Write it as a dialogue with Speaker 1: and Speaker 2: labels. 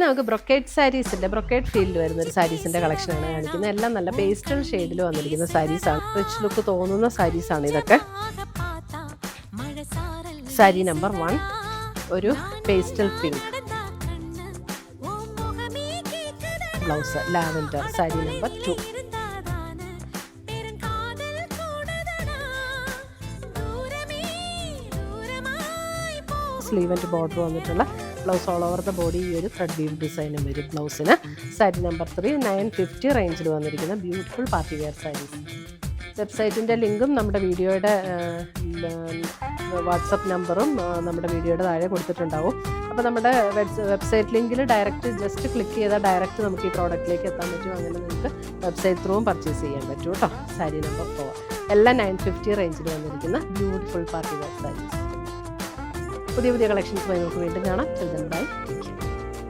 Speaker 1: നമുക്ക് brocade സാരീസിൻ്റെ brocade ഫീൽഡിൽ വരുന്ന ഒരു സാരീസിൻ്റെ കളക്ഷനാണ് കാണിക്കുന്നത്. എല്ലാം നല്ല പേസ്റ്റൽ ഷെയ്ഡിൽ വന്നിരിക്കുന്ന സാരീസാണ്. റിച്ച് ലുക്ക് തോന്നുന്ന സാരീസാണ് ഇതൊക്കെ. സാരി നമ്പർ 1 ഒരു pastel pink blouse, lavender. Sari number 2 sleeve and border വന്നിട്ടുള്ള blouse. All over the body ഈ ഒരു ത്രെഡ് വീവ് ഡിസൈനും വരും ബ്ലൗസിന്. സാരി നമ്പർ 3 950 റേഞ്ചിൽ വന്നിരിക്കുന്ന ബ്യൂട്ടിഫുൾ പാർട്ടി വെയർ സാരീസ്. വെബ്സൈറ്റിൻ്റെ ലിങ്കും നമ്മുടെ വീഡിയോയുടെ വാട്സപ്പ് നമ്പറും നമ്മുടെ വീഡിയോയുടെ താഴെ കൊടുത്തിട്ടുണ്ടാവും. അപ്പോൾ നമ്മുടെ വെബ്സൈറ്റ് ലിങ്കിൽ ഡയറക്റ്റ് ജസ്റ്റ് ക്ലിക്ക് ചെയ്താൽ ഡയറക്റ്റ് നമുക്ക് ഈ പ്രോഡക്റ്റിലേക്ക് എത്താൻ പറ്റും. അങ്ങനെ നിങ്ങൾക്ക് വെബ്സൈറ്റ് ത്രൂവും പർച്ചേസ് ചെയ്യാൻ പറ്റും കേട്ടോ. സാരി നമ്പർ 4 എല്ലാം 950 റേഞ്ചിൽ വന്നിരിക്കുന്ന ബ്യൂട്ടിഫുൾ പാർട്ടി വെയർ സാരീസ്. പുതിയ കളക്ഷൻസുമായി നമുക്ക് വീണ്ടും കാണാം. ബൈ.